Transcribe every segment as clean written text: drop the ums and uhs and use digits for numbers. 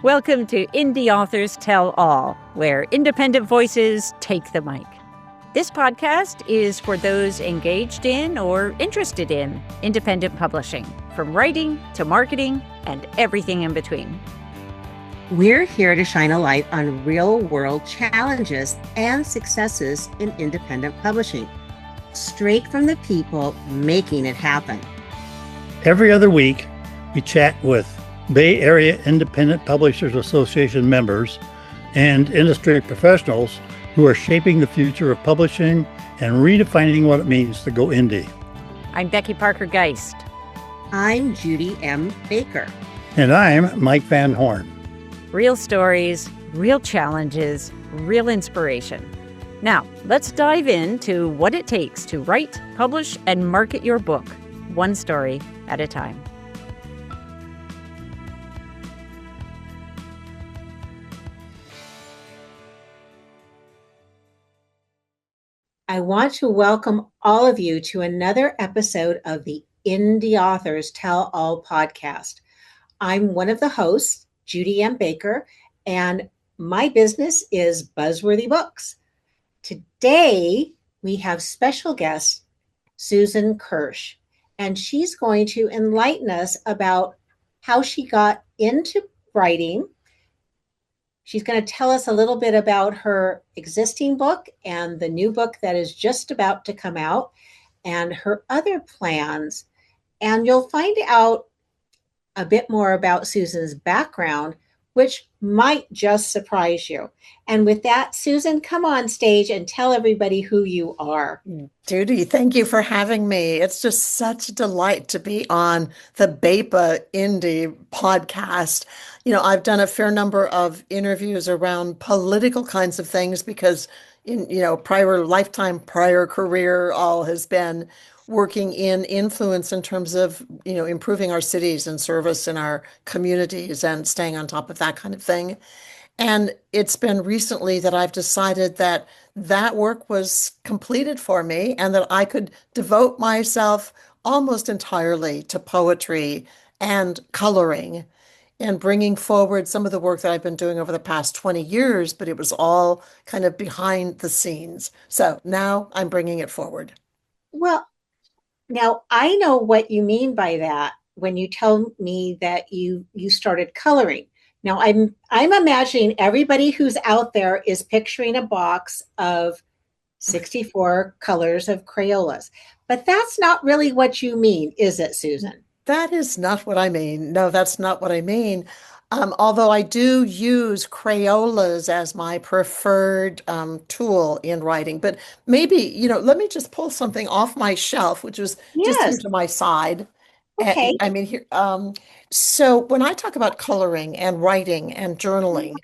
Welcome to Indie Authors Tell All, where independent voices take the mic. This podcast is for those engaged in or interested in independent publishing, from writing to marketing and everything in between. We're here to shine a light on real-world challenges and successes in independent publishing, straight from the people making it happen. Every other week, we chat with Bay Area Independent Publishers Association members and industry professionals who are shaping the future of publishing and redefining what it means to go indie. I'm Becky Parker Geist. I'm Judy Ann Baker. And I'm Mike Van Horn. Real stories, real challenges, real inspiration. Now, let's dive into what it takes to write, publish, and market your book, one story at a time. I want to welcome all of you to another episode of the Indie Authors Tell All podcast. I'm one of the hosts, Judy Ann Baker, and my business is Buzzworthy Books. Today, we have special guest, Susan Kirsch, and she's going to enlighten us about how she got into writing. She's going to tell us a little bit about her existing book and the new book that is just about to come out and her other plans. And you'll find out a bit more about Susan's background, which might just surprise you. And with that, Susan, come on stage and tell everybody who you are. Judy, thank you for having me. It's just such a delight to be on the BAPA Indie podcast. You know, I've done a fair number of interviews around political kinds of things because in, prior lifetime, prior career, all has been working in influence in terms of, improving our cities and service in our communities and staying on top of that kind of thing. And it's been recently that I've decided that that work was completed for me and that I could devote myself almost entirely to poetry and coloring and bringing forward some of the work that I've been doing over the past 20 years, but it was all kind of behind the scenes. So now I'm bringing it forward. Well, now I know what you mean by that when you tell me that you started coloring. Now I'm imagining everybody who's out there is picturing a box of 64 colors of Crayolas, but that's not really what you mean, is it, Susan? That is not what I mean. No, that's not what I mean. Although I do use Crayolas as my preferred tool in writing. But maybe, let me just pull something off my shelf, which was just here to my side. Okay. Here. So when I talk about coloring and writing and journaling,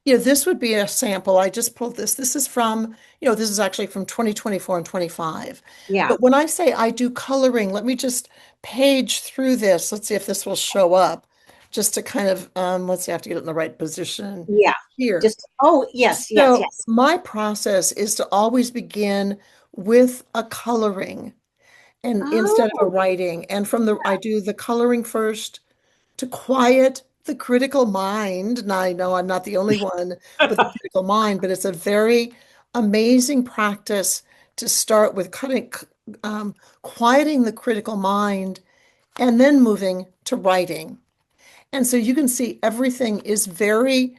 this would be a sample. I just pulled this. This is from, this is actually from 2024 and 25. Yeah. But when I say I do coloring, let me just page through this. Let's see if this will show up. Just to kind of, let's see, I have to get it in the right position. Yeah. Here. Yes. My process is to always begin with a coloring and instead of a writing. And I do the coloring first to quiet the critical mind. And I know I'm not the only one with a critical mind, but it's a very amazing practice to start with quieting the critical mind and then moving to writing. And so you can see everything is the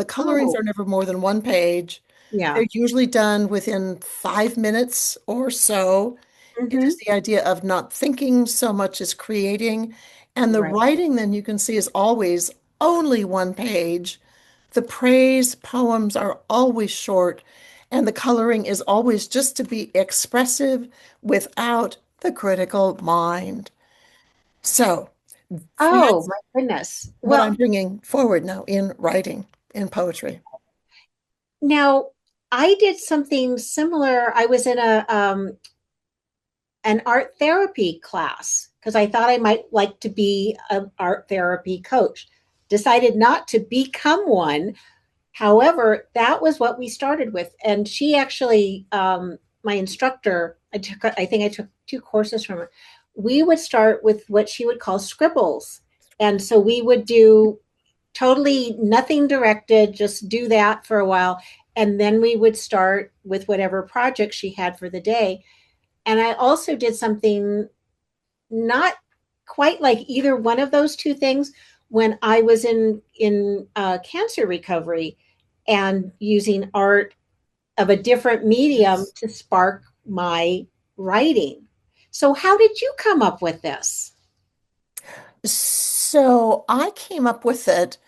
colorings are never more than one page. Yeah. They're usually done within 5 minutes or so. Mm-hmm. It is the idea of not thinking so much as creating. And the writing, then you can see, is always only one page. The praise poems are always short. And the coloring is always just to be expressive without the critical mind. So, oh my goodness. What I'm bringing forward now in writing, in poetry. Now, I did something similar. I was in an art therapy class because I thought I might like to be an art therapy coach. Decided not to become one. However, that was what we started with. And she actually, my instructor, I think I took 2 courses from her. We would start with what she would call scribbles. And so we would do totally nothing directed, just do that for a while. And then we would start with whatever project she had for the day. And I also did something not quite like either one of those two things when I was in cancer recovery and using art of a different medium to spark my writing. So how did you come up with this? So I came up with it.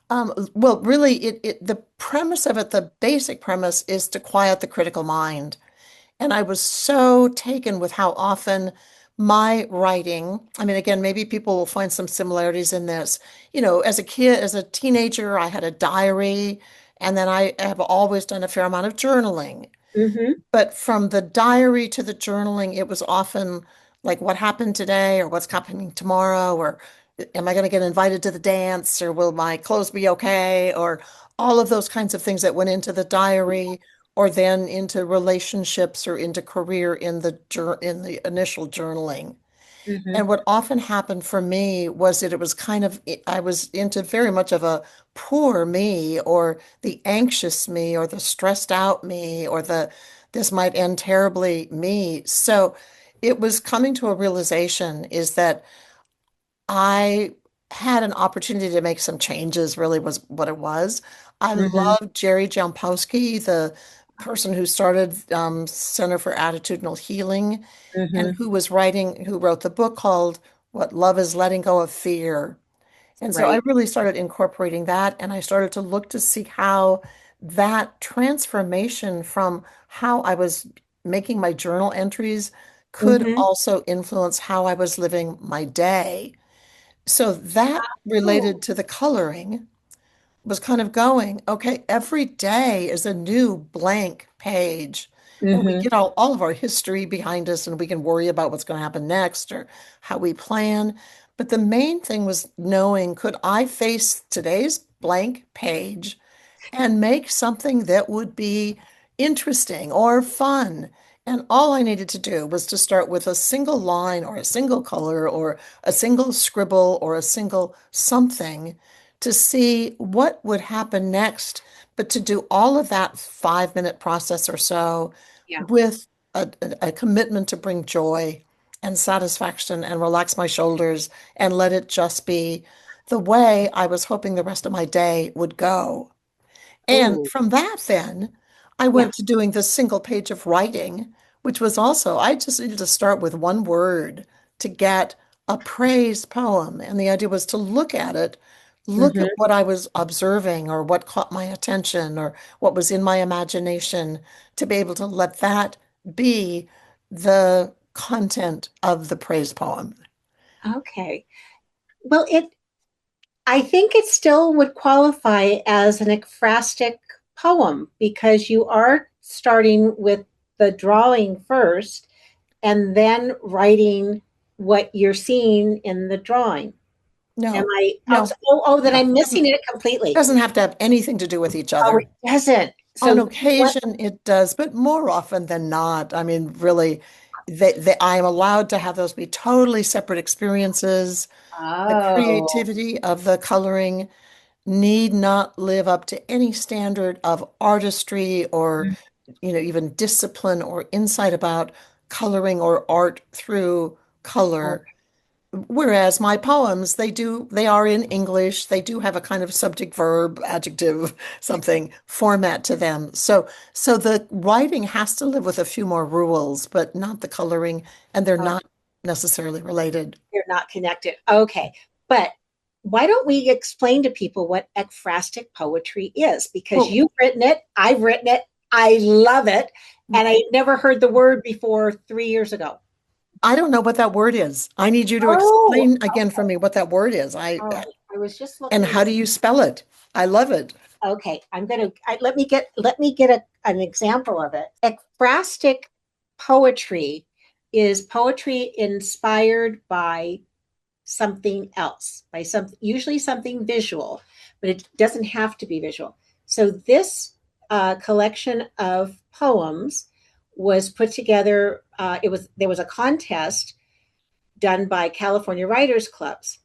Well, really, the premise of it, the basic premise is to quiet the critical mind. And I was so taken with how often my writing, I mean, again, maybe people will find some similarities in this. As a kid, as a teenager, I had a diary, and then I have always done a fair amount of journaling. Mm-hmm. But from the diary to the journaling, it was often like what happened today or what's happening tomorrow, or am I going to get invited to the dance, or will my clothes be okay, or all of those kinds of things that went into the diary, or then into relationships or into career in the initial journaling. Mm-hmm. And what often happened for me was that it was kind of, I was into very much of a poor me, or the anxious me, or the stressed out me, or the this might end terribly me. So it was coming to a realization is that I had an opportunity to make some changes, really was what it was. I Mm-hmm. love Jerry Jampowski, the person who started Center for Attitudinal Healing, and Mm-hmm. who wrote the book called What Love Is Letting Go of Fear. And so I Right. really started incorporating that, and I started to look to see how that transformation from how I was making my journal entries could Mm-hmm. also influence how I was living my day. So that Oh. related to the coloring was kind of going, okay, every day is a new blank page. And we Mm-hmm. get all of our history behind us, and we can worry about what's going to happen next or how we plan. But the main thing was knowing, could I face today's blank page and make something that would be interesting or fun? And all I needed to do was to start with a single line or a single color or a single scribble or a single something to see what would happen next. But to do all of that 5-minute process or so Yeah. with a commitment to bring joy and satisfaction and relax my shoulders and let it just be the way I was hoping the rest of my day would go. And Oh. from that, then I Yeah. went to doing this single page of writing, which was also, I just needed to start with one word to get a praise poem. And the idea was to look at it, look at Mm-hmm. what I was observing or what caught my attention or what was in my imagination, to be able to let that be the content of the praise poem. Okay. Well, I think it still would qualify as an ekphrastic poem because you are starting with the drawing first and then writing what you're seeing in the drawing. Am No, I? Oh, no, then no, I'm missing it completely. doesn't have to have anything to do with each Oh, other. it doesn't. On So what? occasion, it does, but more often than not, I mean, really, I am allowed to have those be totally separate experiences. The Oh. creativity of the coloring need not live up to any standard of artistry or, even discipline or insight about coloring or art through color. Whereas my poems, they are in English. They do have a kind of subject, verb, adjective, something format to them. So the writing has to live with a few more rules, but not the coloring, and they're Oh, not necessarily related. you're not connected. Okay. But why don't we explain to people what ekphrastic poetry is? Because Well, you've written it, I've written it, I love it, and I never heard the word before 3 years ago. I don't know what that word is. I need you to Oh, explain again for me what that word is. all right. I was just And looking. how do you spell it? I love it. Okay, let me get an example of it. Ekphrastic poetry is poetry inspired by something else, by usually something visual, but it doesn't have to be visual. So this collection of poems was put together. There was a contest done by California Writers Clubs,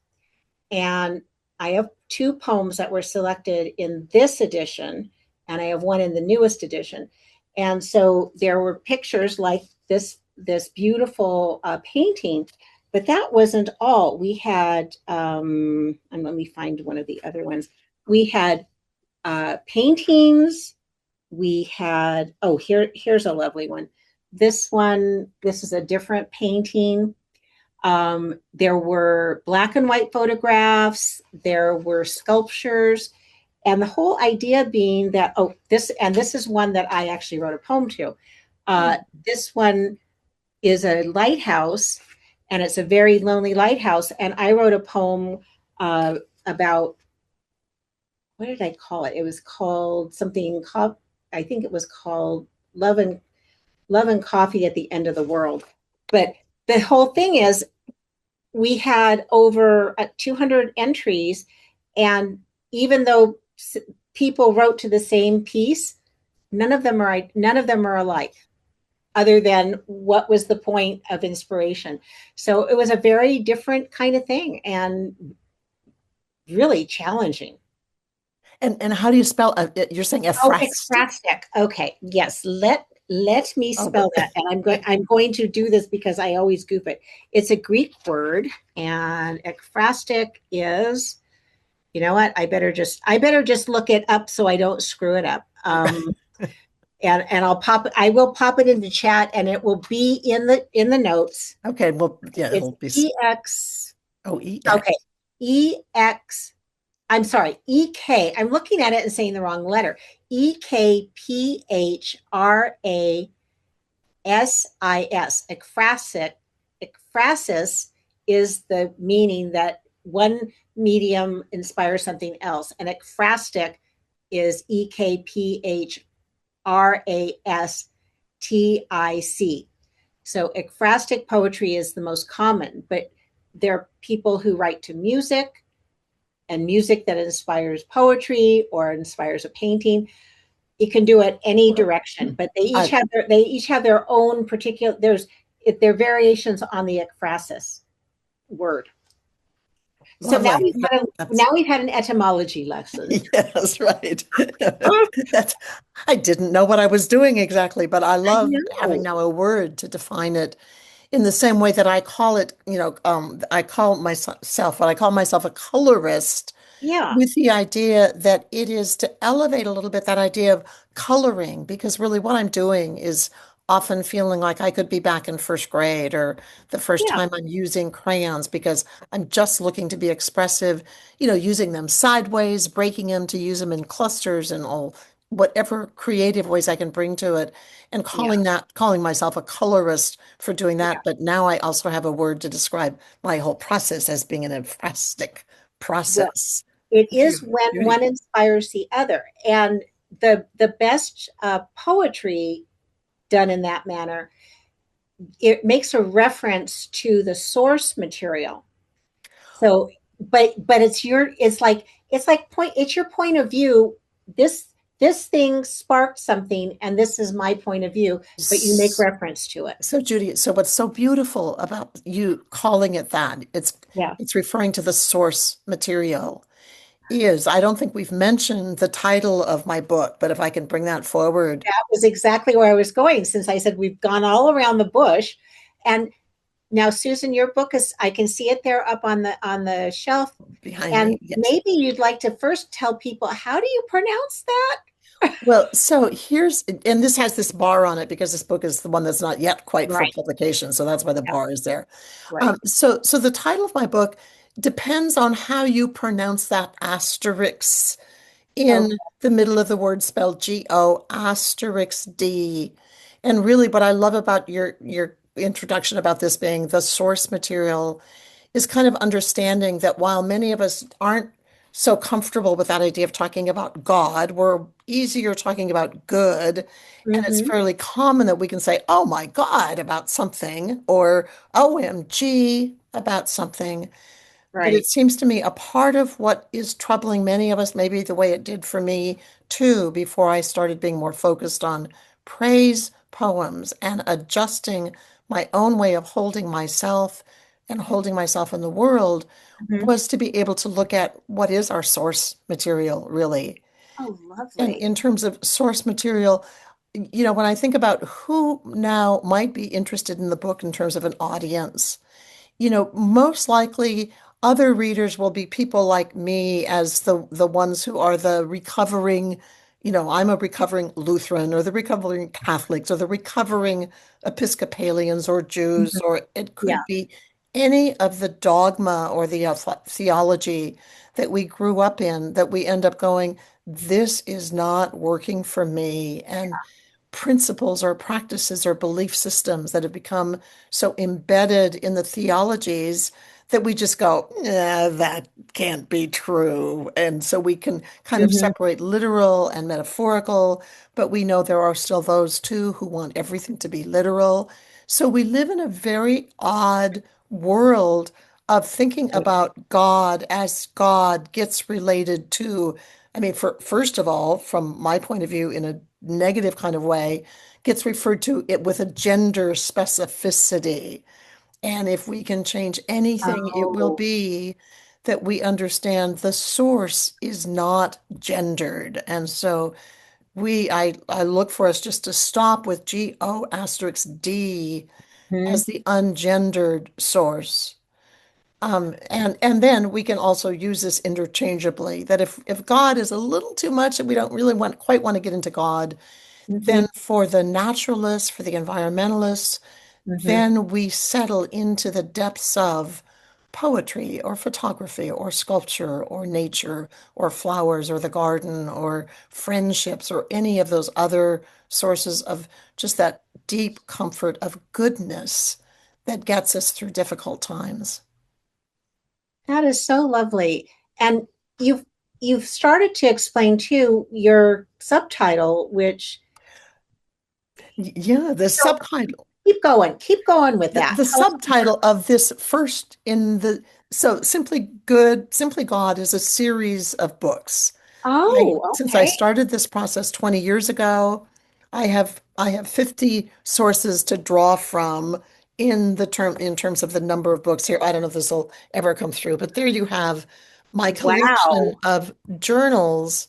and I have two poems that were selected in this edition, and I have one in the newest edition. And so there were pictures like this beautiful painting, but that wasn't all. We had, and let me find one of the other ones. We had paintings. We had, oh, here's a lovely one. This is a different painting. There were black and white photographs, there were sculptures, and the whole idea being that, this is one that I actually wrote a poem to. This one is a lighthouse, and it's a very lonely lighthouse. And I wrote a poem about, what did I call it? It was called something, I think it was called Love and Coffee at the End of the World. But the whole thing is, we had over 200 entries, and even though people wrote to the same piece, none of them are alike, other than what was the point of inspiration. So it was a very different kind of thing, and really challenging. And how do you spell? You're saying ekphrastic? Ekphrastic. Okay, yes. Let me spell that, and I'm going to do this because I always goof it. It's a Greek word, and ekphrastic is, you know what? I better just look it up so I don't screw it up. And I will pop it into chat, and it will be in the notes. Okay, well, yeah, it'll be EX. Oh, EX. Okay, EX. I'm sorry, EK. I'm looking at it and saying the wrong letter. EKPHRASIS. Ekphrastic. Ekphrasis is the meaning that one medium inspires something else, and ekphrastic is EKPHRASTIC. So ekphrastic poetry is the most common, but there are people who write to music, and music that inspires poetry or inspires a painting. You can do it any direction, but they each have their own particular. There are variations on the ekphrasis word. So now we've had an etymology lesson. Yes, right. I didn't know what I was doing exactly, but I love having now a word to define it. In the same way that I call it, I call myself a colorist. Yeah. With the idea that it is to elevate a little bit that idea of coloring, because really what I'm doing is often feeling like I could be back in first grade, or the first time I'm using crayons, because I'm just looking to be expressive, using them sideways, breaking them to use them in clusters and all whatever creative ways I can bring to it, and calling myself a colorist for doing that. But now I also have a word to describe my whole process as being an ekphrastic process. Well, it is when one inspires the other, and the best poetry done in that manner, it makes a reference to the source material. So, but it's your point of view. This thing sparked something, and this is my point of view, but you make reference to it. So Judy, what's so beautiful about you calling it that, it's referring to the source material. I don't think we've mentioned the title of my book, but if I can bring that forward. That was exactly where I was going, since I said we've gone all around the bush. And now, Susan, your book I can see it there up on the shelf behind me. Yes. Maybe you'd like to first tell people, how do you pronounce that? Well, so and this has this bar on it because this book is the one that's not yet quite for publication. So that's why the bar is there. Right. So the title of my book depends on how you pronounce that asterisk in the middle of the word spelled G-O asterisk D. And really what I love about your introduction about this being the source material is kind of understanding that while many of us aren't so comfortable with that idea of talking about God, we're easier talking about good. And it's fairly common that we can say, oh my God, about something, or OMG about something. Right. But it seems to me a part of what is troubling many of us, maybe the way it did for me too, before I started being more focused on praise poems and adjusting my own way of holding myself and holding myself in the world Mhm. was to be able to look at what is our source material, really. Oh, And lovely. in terms of source material, when I think about who now might be interested in the book in terms of an audience, most likely other readers will be people like me as the ones who are the recovering, I'm a recovering Lutheran or the recovering Catholics or the recovering Episcopalians or Jews, Mhm. or it Yeah. could be any of the dogma or the theology that we grew up in that we end up going, this is not working for me. And principles or practices or belief systems that have become so embedded in the theologies that we just go, that can't be true. And so we can kind of Mhm. separate literal and metaphorical, but we know there are still those too who want everything to be literal. So we live in a very odd world of thinking about God as God gets related to, I mean, first of all, from my point of view, in a negative kind of way, gets referred to it with a gender specificity. And if we can change anything, it will Oh. be that we understand the source is not gendered. And so I look for us just to stop with G-O asterisk D Mhm. as the ungendered source. And then we can also use this interchangeably, that if God is a little too much and we don't really quite want to get into God, then Mhm. for the naturalists, for the environmentalists, Mhm. then we settle into the depths of poetry or photography or sculpture or nature or flowers or the garden or friendships or any of those other sources of just that deep comfort of goodness that gets us through difficult times. That is so lovely. And you've you've started to explain too your subtitle, which Yeah, the so subtitle. keep going with that. The Tell us more. subtitle of this first in the so Simply God is a series of books. Oh, Since I okay. started this process 20 years ago, I have 50 sources to draw from in terms of the number of books here. I don't know if this will ever come through, but there you have my collection Wow. of journals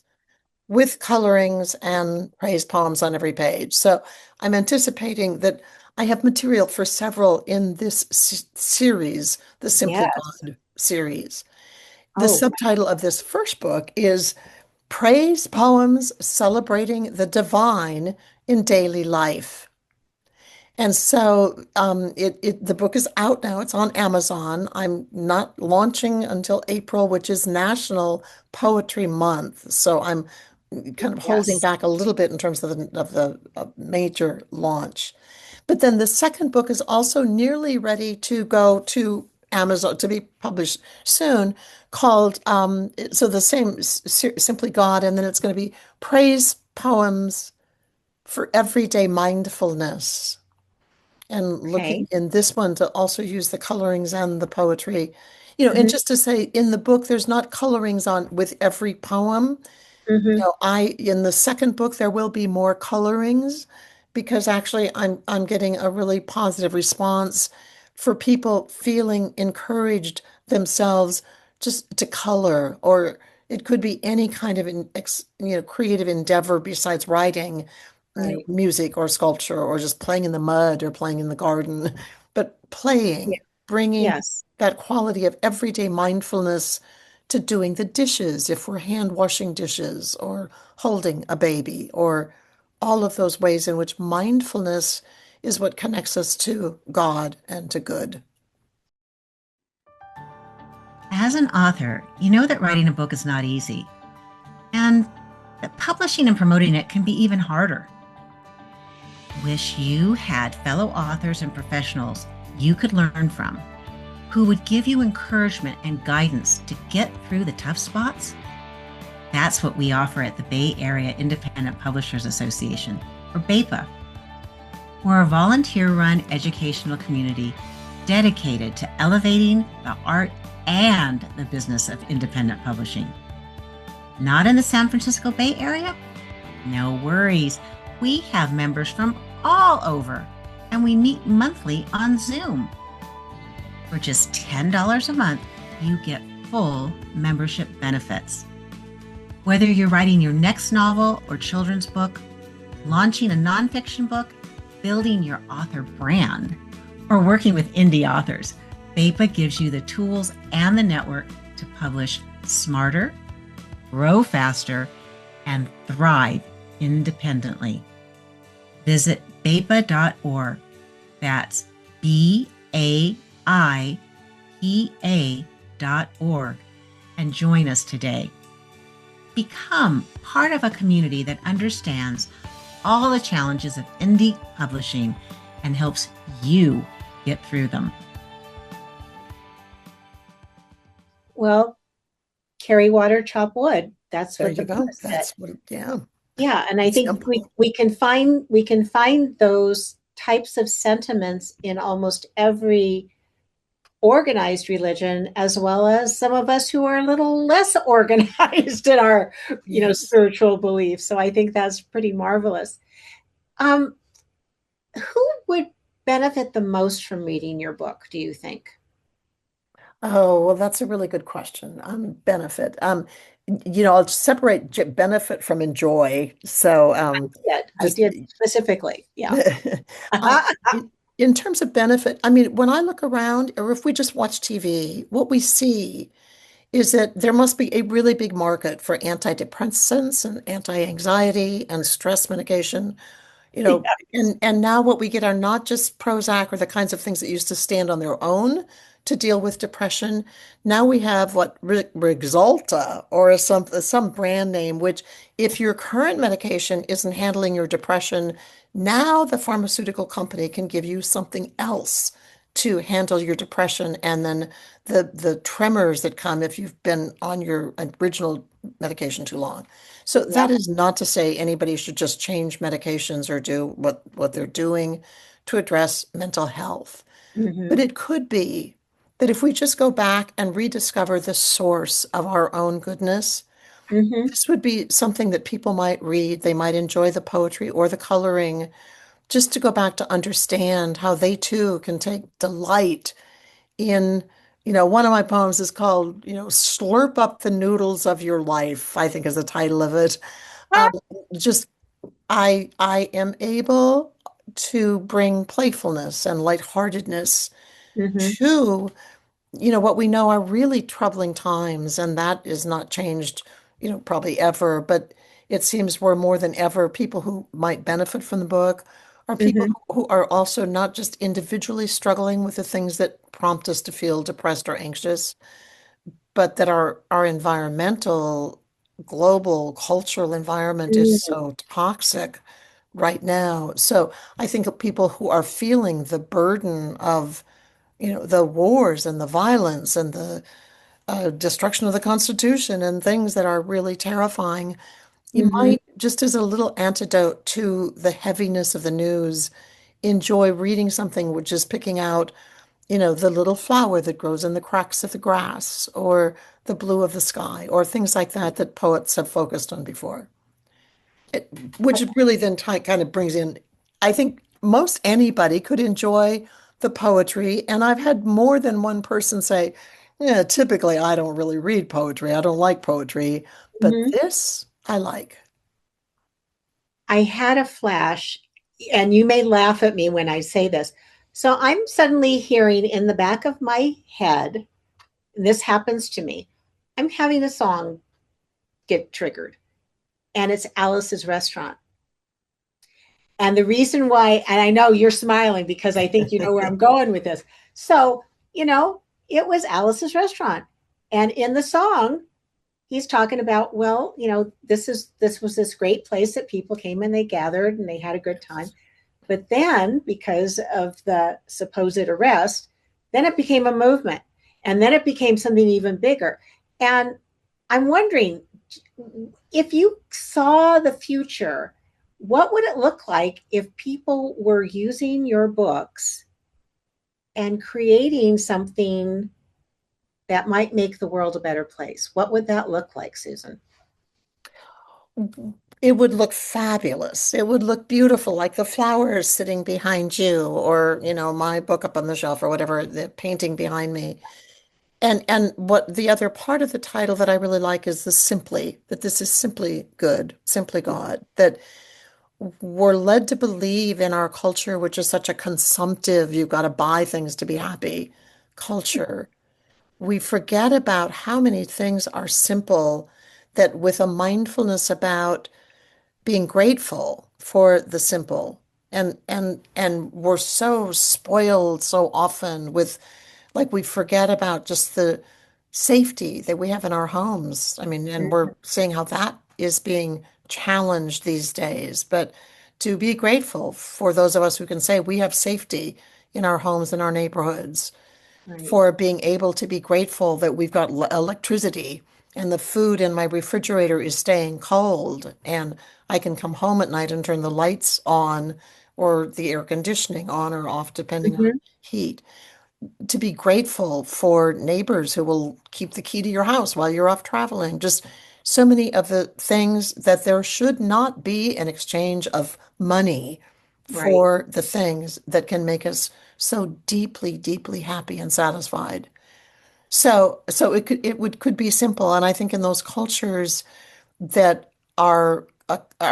with colorings and praise poems on every page. So I'm anticipating that I have material for several in this series, the Simply Yes. God series. The Oh, subtitle of this first book is Praise Poems Celebrating the Divine in Daily Life. And so the book is out now. It's on Amazon. I'm not launching until April, which is National Poetry Month. So I'm kind of holding yes. back a little bit in terms of the major launch. But then the second book is also nearly ready to go to Amazon to be published soon, called so the same Simply God, and then it's going to be Praise Poems for Everyday Mindfulness. And looking Okay. in this one to also use the colorings and the poetry. And Hmm. just to say, in the book, there's not colorings on with every poem. Hmm. In the second book there will be more colorings because actually I'm getting a really positive response for people feeling encouraged themselves just to color, or it could be any kind of creative endeavor besides writing, Right. music or sculpture or just playing in the mud or playing in the garden, but Yeah. playing, bringing Yes. that quality of everyday mindfulness to doing the dishes, if we're hand washing dishes or holding a baby, or all of those ways in which mindfulness is what connects us to God and to good. As an author, you know that writing a book is not easy, and that publishing and promoting it can be even harder. Wish you had fellow authors and professionals you could learn from who would give you encouragement and guidance to get through the tough spots? That's what we offer at the Bay Area Independent Publishers Association, or BAPA. We're a volunteer-run educational community dedicated to elevating the art and the business of independent publishing. Not in the San Francisco Bay Area? No worries. We have members from all over, and we meet monthly on Zoom. For just $10 a month, you get full membership benefits. Whether you're writing your next novel or children's book, launching a nonfiction book, building your author brand, or working with indie authors, BEPA gives you the tools and the network to publish smarter, grow faster, and thrive independently. Visit BEPA.org. That's BAIPA.org and join us today. Become part of a community that understands all the challenges of indie publishing and helps you get through them. Well, carry water, chop wood. That's There what you the go. book said. That's what, yeah. Yeah, and I think Simple. we can find those types of sentiments in almost every organized religion, as well as some of us who are a little less organized in our, Yes. spiritual beliefs. So I think that's pretty marvelous. Who would benefit the most from reading your book, do you think? Oh, well, that's a really good question. Benefit. I'll separate benefit from enjoy. So, I just did specifically. Yeah. um, in terms of benefit, I mean, when I look around, or if we just watch TV, what we see is that there must be a really big market for antidepressants and anti-anxiety and stress medication. And now what we get are not just Prozac or the kinds of things that used to stand on their own to deal with depression. Now we have what Rexalta or some brand name, which if your current medication isn't handling your depression, now the pharmaceutical company can give you something else to handle your depression and then the tremors that come if you've been on your original medication too long. So that Yep. is not to say anybody should just change medications or do what they're doing to address mental health. But Mhm. it could be that if we just go back and rediscover the source of our own goodness, Mhm. this would be something that people might read. They might enjoy the poetry or the coloring, just to go back to understand how they too can take delight in, one of my poems is called, Slurp Up the Noodles of Your Life, I think is the title of it. Um, just I am able to bring playfulness and lightheartedness Mhm. to, what we know are really troubling times, and that is not changed, probably ever, but it seems we're more than ever people who might benefit from the book are people Mhm. who are also not just individually struggling with the things that prompt us to feel depressed or anxious, but that our environmental, global, cultural environment is Mhm. so toxic right now. So I think of people who are feeling the burden of, the wars and the violence and the destruction of the Constitution and things that are really terrifying. You Mhm. might, just as a little antidote to the heaviness of the news, enjoy reading something which is picking out, the little flower that grows in the cracks of the grass or the blue of the sky or things like that that poets have focused on before. Which really then kind of brings in, I think most anybody could enjoy the poetry. And I've had more than one person say, yeah, typically I don't really read poetry. I don't like poetry, but Mhm. this I like. I had a flash, and you may laugh at me when I say this. So I'm suddenly hearing in the back of my head, and this happens to me. I'm having a song get triggered, and it's Alice's Restaurant. And the reason why, and I know you're smiling because I think you know where I'm going with this. So, it was Alice's Restaurant. And in the song, he's talking about, well, this was this great place that people came and they gathered and they had a good time. But then, because of the supposed arrest, then it became a movement. And then it became something even bigger. And I'm wondering, if you saw the future, what would it look like if people were using your books and creating something that might make the world a better place? What would that look like, Susan? it would look fabulous. It would look beautiful, like the flowers sitting behind you, or, my book up on the shelf or whatever, the painting behind me. And what the other part of the title that I really like is the simply, that this is simply good, simply God, that we're led to believe in our culture, which is such a consumptive, you've got to buy things to be happy culture. We forget about how many things are simple, that with a mindfulness about being grateful for the simple. And we're so spoiled so often with, like, we forget about just the safety that we have in our homes. I mean, and we're seeing how that is being challenged these days. But to be grateful for those of us who can say we have safety in our homes and our neighborhoods, Right. for being able to be grateful that we've got electricity and the food in my refrigerator is staying cold and I can come home at night and turn the lights on or the air conditioning on or off, depending on Mhm. heat. To be grateful for neighbors who will keep the key to your house while you're off traveling. Just so many of the things that there should not be an exchange of money Right. for the things that can make us so deeply, deeply happy and satisfied. So it could be simple, and I think in those cultures that are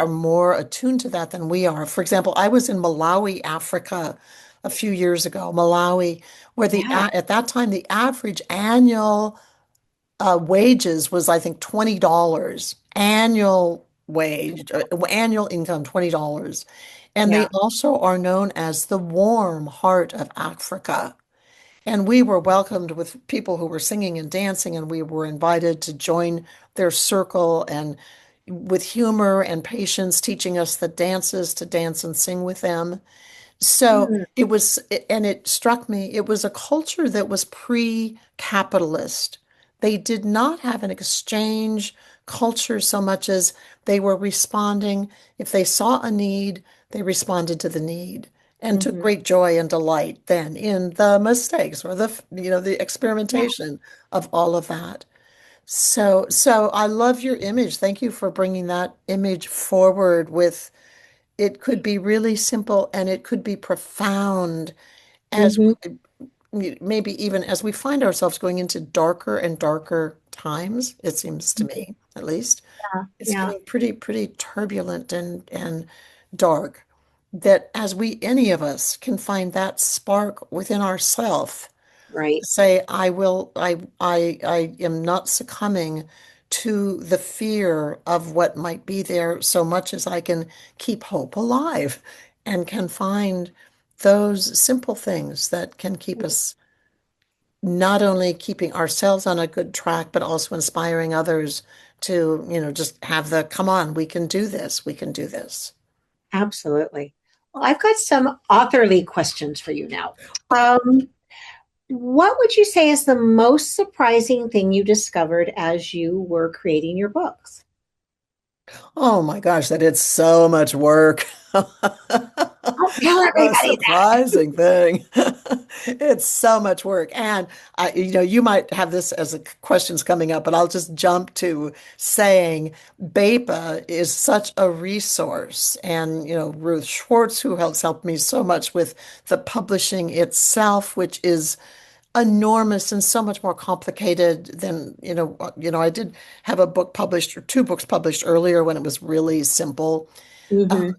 more attuned to that than we are. For example, I was in Malawi, Africa, a few years ago. Malawi, where Yeah. at that time the average annual wages was, I think, $20. Annual wage, annual income, $20. And they Yeah. also are known as the warm heart of Africa. And we were welcomed with people who were singing and dancing, and we were invited to join their circle and with humor and patience, teaching us the dances to dance and sing with them. So Mm. it was, and it struck me, it was a culture that was pre-capitalist. They did not have an exchange culture so much as they were responding. If they saw a need, they responded to the need and took Mhm. great joy and delight then in the mistakes or the Yeah. experimentation of all of that. So I love your image. Thank you for bringing that image forward with it could be really simple and it could be profound as Mhm. maybe even as we find ourselves going into darker and darker times, it seems to me, at least. Yeah. It's Yeah. getting pretty turbulent and dark. That as any of us can find that spark within ourself, Right. say, I am not succumbing to the fear of what might be there so much as I can keep hope alive and can find those simple things that can keep us not only keeping ourselves on a good track, but also inspiring others to, just have the, come on, we can do this, we can do this. Absolutely. Well, I've got some authorly questions for you now. Um, what would you say is the most surprising thing you discovered as you were creating your books? Oh my gosh, that is so much work. Don't tell The most everybody that. surprising thing. It's so much work. And you might have this as a questions coming up, but I'll just jump to saying BEPA is such a resource. And, Ruth Schwartz, who has helped me so much with the publishing itself, which is enormous and so much more complicated than, I did have a book published or two books published earlier when it was really simple. Hmm.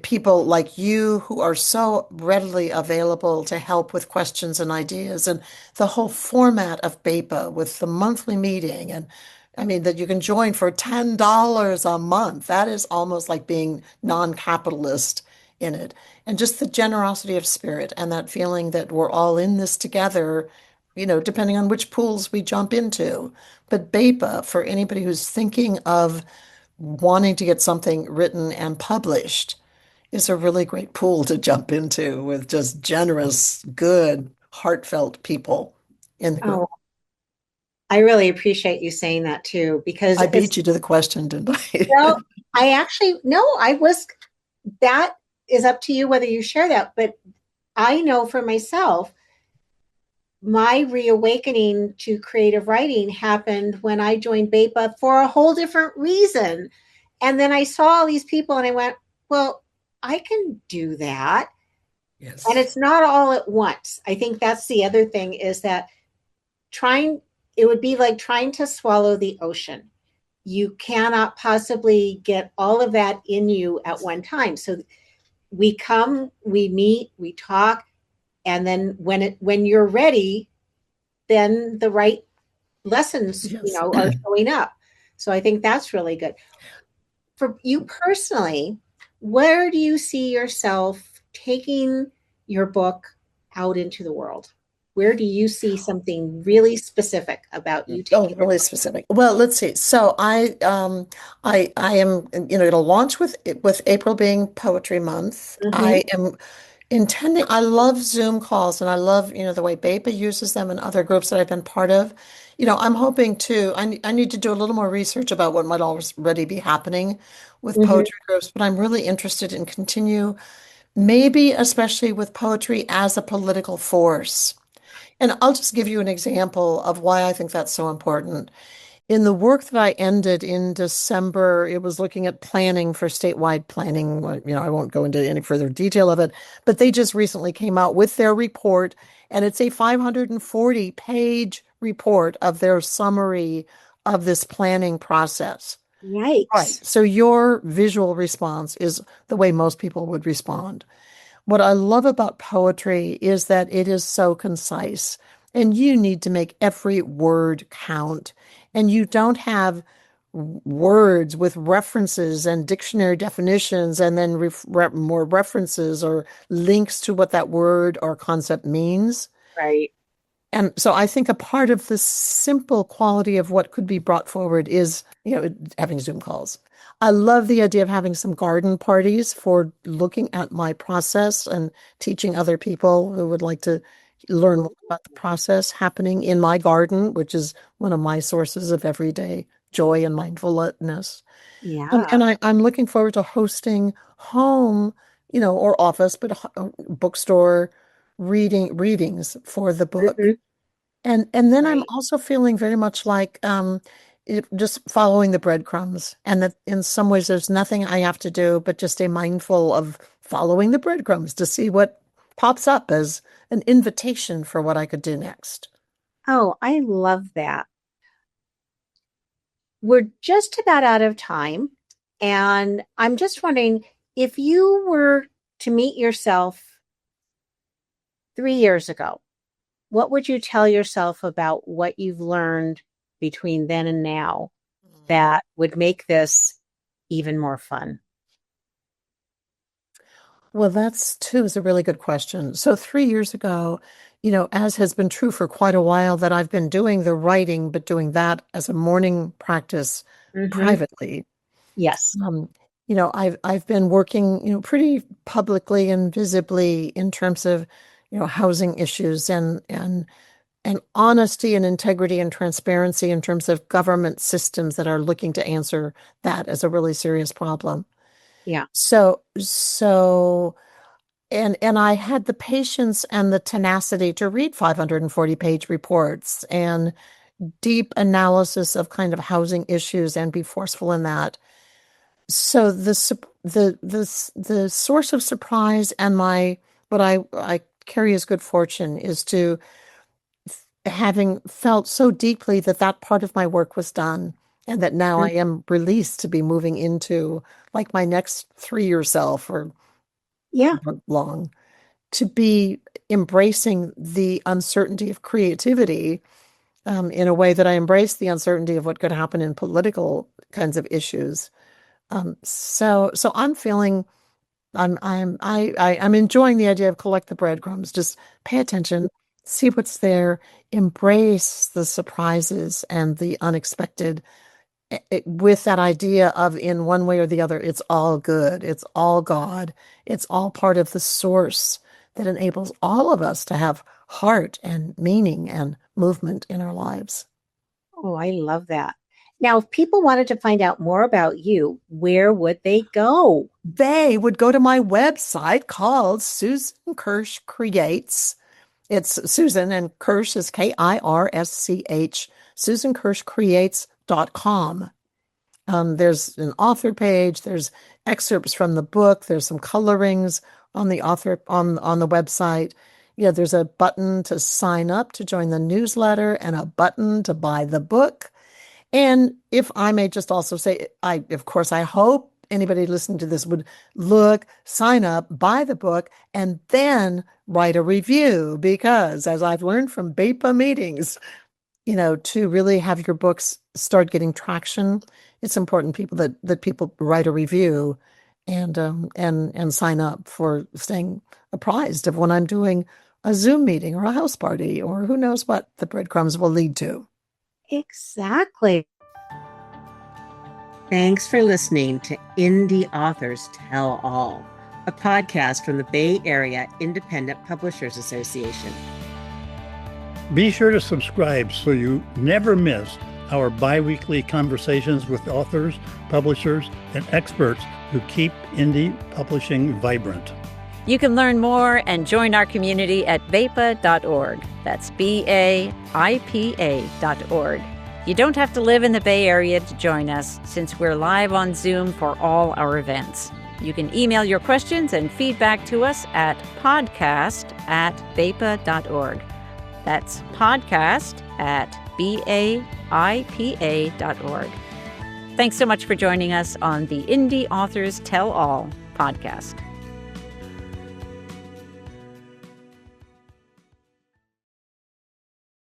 People like you who are so readily available to help with questions and ideas, and the whole format of BEPA with the monthly meeting. And I mean, that you can join for $10 a month. That is almost like being non-capitalist in it. And just the generosity of spirit and that feeling that we're all in this together, depending on which pools we jump into. But BEPA, for anybody who's thinking of wanting to get something written and published, is a really great pool to jump into with just generous, good, heartfelt people in the group. Oh, I really appreciate you saying that too, because I it's, beat you to the question, didn't I? well, I actually, no, I was, that is up to you whether you share that. But I know for myself, my reawakening to creative writing happened when I joined BEPA for a whole different reason. And then I saw all these people and I went, well, I can do that. Yes. And it's not all at once. I think that's the other thing, is that it would be like trying to swallow the ocean. You cannot possibly get all of that in you at one time. So we come, we meet, we talk, and then when you're ready, then the right lessons, Yes. are showing up. So I think that's really good. For you personally, where do you see yourself taking your book out into the world? Where do you see something really specific about you Oh, taking? really specific. Well, let's see. So I am, it'll launch with April being Poetry Month. I am intending, I love Zoom calls and I love, the way BEPA uses them and other groups that I've been part of. I'm hoping to, I need to do a little more research about what might already be happening with Mhm. poetry groups, but I'm really interested in continue, maybe especially with poetry as a political force. And I'll just give you an example of why I think that's so important. In the work that I ended in December, it was looking at planning for statewide planning. I won't go into any further detail of it, but they just recently came out with their report, and it's a 540-page report of their summary of this planning process. Right. Yikes. So your visual response is the way most people would respond. What I love about poetry is that it is so concise, and you need to make every word count. And you don't have words with references and dictionary definitions and then more references or links to what that word or concept means. Right. And so I think a part of the simple quality of what could be brought forward is, having Zoom calls. I love the idea of having some garden parties for looking at my process and teaching other people who would like to learn more about the process happening in my garden, which is one of my sources of everyday joy and mindfulness. Yeah. And I'm looking forward to hosting home, or office, but bookstore readings for the book. Mhm. And then I'm Right. also feeling very much like just following the breadcrumbs, and that in some ways there's nothing I have to do but just stay mindful of following the breadcrumbs to see what pops up as an invitation for what I could do next. Oh, I love that. We're just about out of time. And I'm just wondering, if you were to meet yourself 3 years ago, what would you tell yourself about what you've learned between then and now that would make this even more fun? Well, that's too is a really good question. So 3 years ago, as has been true for quite a while, that I've been doing the writing, but doing that as a morning practice Mm-hmm. privately. Yes. I've been working, pretty publicly and visibly in terms of, housing issues and honesty and integrity and transparency in terms of government systems that are looking to answer that as a really serious problem. Yeah. So and I had the patience and the tenacity to read 540-page reports and deep analysis of kind of housing issues and be forceful in that. So the source of surprise and what I carry as good fortune is to having felt so deeply that part of my work was done, and that now I am released to be moving into like my next 3-year self or Yeah. long, to be embracing the uncertainty of creativity in a way that I embrace the uncertainty of what could happen in political kinds of issues. So I'm feeling I'm enjoying the idea of collect the breadcrumbs. Just pay attention, see what's there, embrace the surprises and the unexpected, with that idea of in one way or the other, it's all good, it's all God, it's all part of the source that enables all of us to have heart and meaning and movement in our lives. Oh, I love that. Now, if people wanted to find out more about you, where would they go? They would go to my website called Susan Kirsch Creates. It's Susan, and Kirsch is Kirsch, susankirschcreates.com. There's an author page. There's excerpts from the book. There's some colorings on the author on the website. Yeah, there's a button to sign up to join the newsletter and a button to buy the book. And if I may just also say, of course, I hope anybody listening to this would sign up, buy the book, and then write a review, because as I've learned from BEPA meetings, to really have your books start getting traction, it's important that people write a review and sign up for staying apprised of when I'm doing a Zoom meeting or a house party, or who knows what the breadcrumbs will lead to. Exactly. Thanks for listening to Indie Authors Tell All, a podcast from the Bay Area Independent Publishers Association. Be sure to subscribe so you never miss our bi-weekly conversations with authors, publishers, and experts who keep indie publishing vibrant. You can learn more and join our community at BAIPA.org. That's BAIPA.org. You don't have to live in the Bay Area to join us, since we're live on Zoom for all our events. You can email your questions and feedback to us at podcast@BAIPA.org. That's podcast@BAIPA.org. Thanks so much for joining us on the Indie Authors Tell All podcast.